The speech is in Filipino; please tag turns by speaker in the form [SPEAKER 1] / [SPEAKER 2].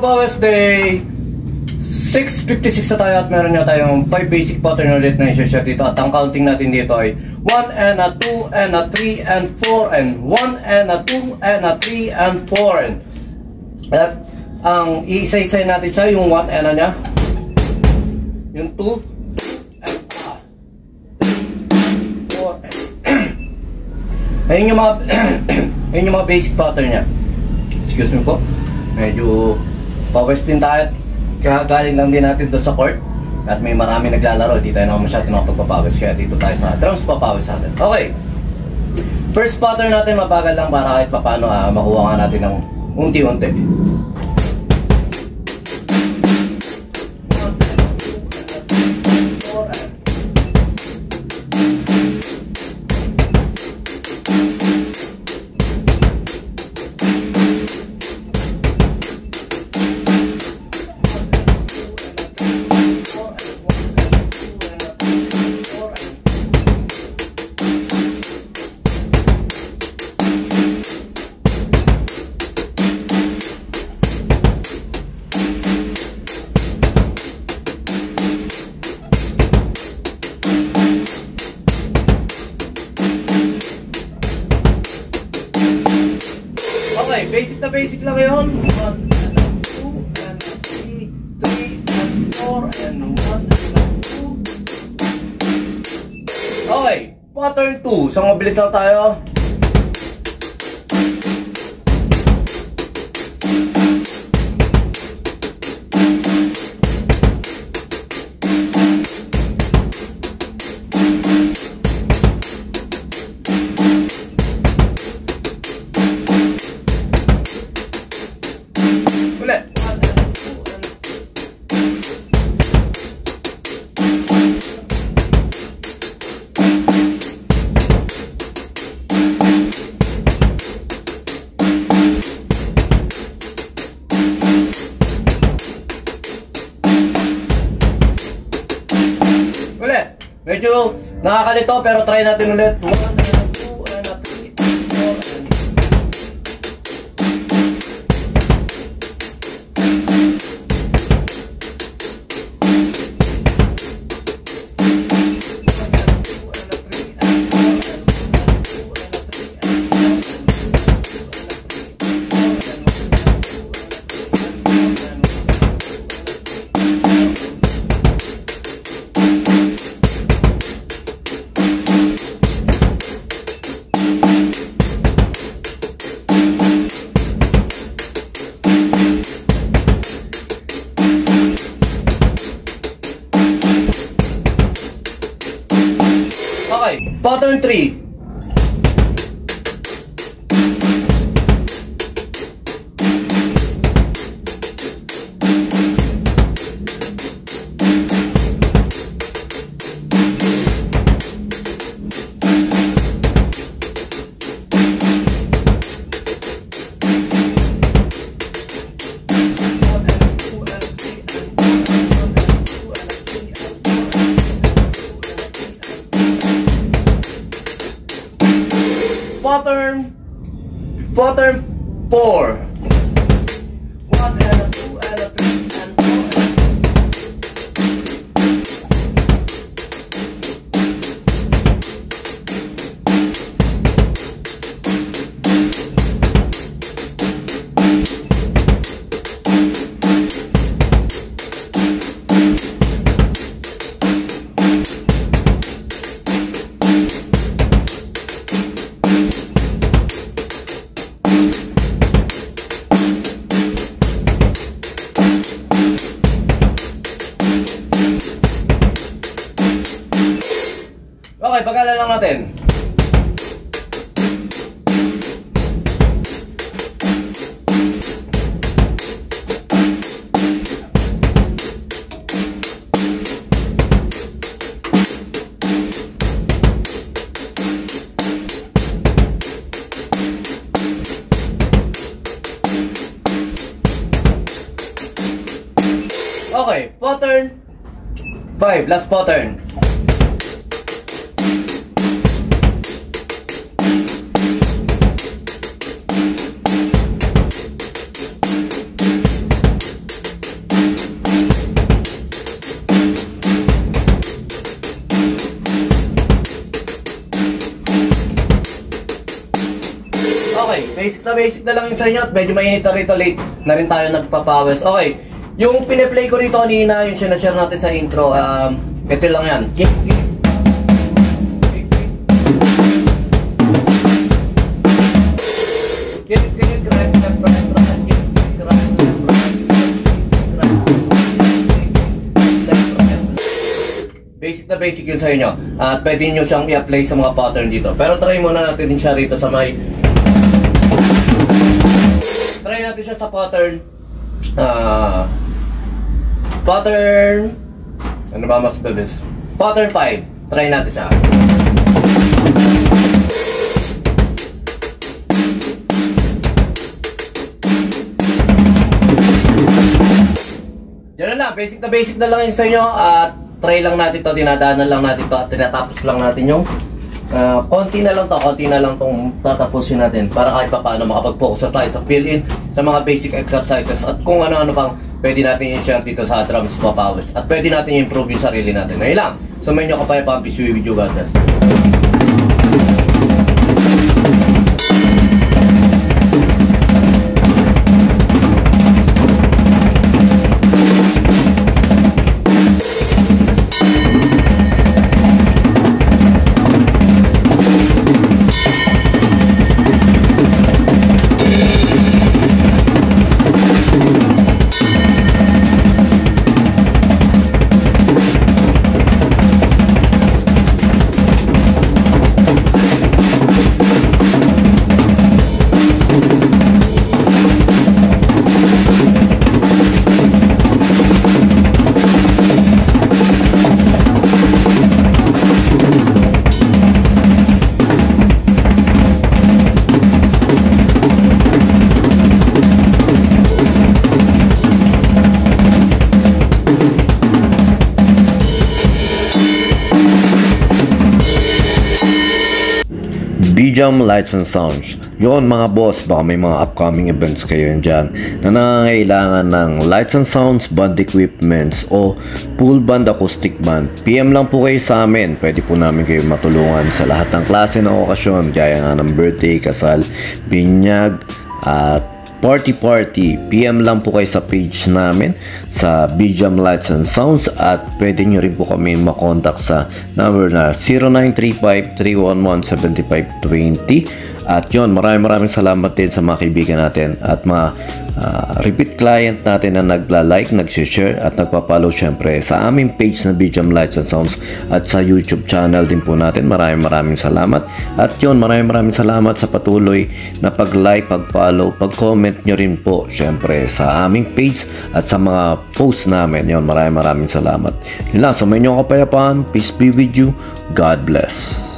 [SPEAKER 1] Papawis Day 6:56 na tayo at meron nga tayong 5 basic pattern ulit na i-share dito. At ang counting natin dito ay 1 and a 2 and a 3 and 4 and 1 and a 2 and a 3 and 4 and at ang iisa-isa natin siya, yung 1 and a nya, yung 2 and 4 ayun yung mga ayun yung mga basic pattern nya. Excuse me po, medyo pawis din tayo. Kaya galing lang din natin doon sa court at may marami naglalaro, hindi tayo naman masyado nakapagpapawis, kaya dito tayo sa drums papawis natin. Okay, first pattern natin mabagal lang para kahit paano makuha nga natin ng unti-unti. Basic na basic lang ngayon. 1 and 2 and 3, 3 and 4 and 1 and 2. Okay, pattern 2. So mabilis lang tayo. Medyo nakakalito pero try natin ulit. 1 and 2 and 3 and okay, pattern 3. Pattern 4. 1 and a 2 and a 3 and 4. Okay, pag-alala lang natin. Okay, pattern 5, last pattern. Okay, basic na lang yung sa inyo at medyo mainit na rito, late na rin tayo nagpapawis. Okay, yung piniplay ko rito kanina, yung sinashare natin sa intro, ito lang yan. Basic yun sa inyo. At pwede nyo siyang i-apply sa mga pattern dito. Pero try muna natin din siya rito sa may... Try natin siya sa pattern. Pattern... Ano ba mas bilis? Pattern 5. Try natin siya. Diyan na lang. Basic na lang yun sa inyo. At try lang natin to, dinadaanan lang natin to at tinatapos lang natin yung konti na lang tong tatapusin natin para kahit pa paano makapag-focus tayo sa fill-in, sa mga basic exercises at kung ano-ano pang pwede natin i-share dito sa drums papawis at pwede natin i-improve yung sarili natin. Ngayon lang, sumayin nyo kapayapaan, peace with you, God bless.
[SPEAKER 2] BJAM Lights and Sounds. Yun mga boss, baka may mga upcoming events kayo dyan na nangangailangan ng lights and sounds, band equipments o full band acoustic band. PM lang po kayo sa amin. Pwede po namin kayo matulungan sa lahat ng klase ng okasyon gaya nga ng birthday, kasal, binyag at party. PM lang po kayo sa page namin sa BJAM Lights and Sounds at pwede nyo rin po kami makontak sa number na 0935-311-7520. At yun, maraming salamat din sa mga kaibigan natin at mga repeat client natin na nagla-like, nag-share at nagpa-follow syempre sa aming page na BJAM Lights and Sounds at sa YouTube channel din po natin. Maraming salamat. At yun, maraming salamat sa patuloy na pag-like, pag-follow, pag-comment nyo rin po syempre sa aming page at sa mga posts namin. Yun, maraming salamat. Yun lang, sa may inyong kapayapaan, peace be with you, God bless.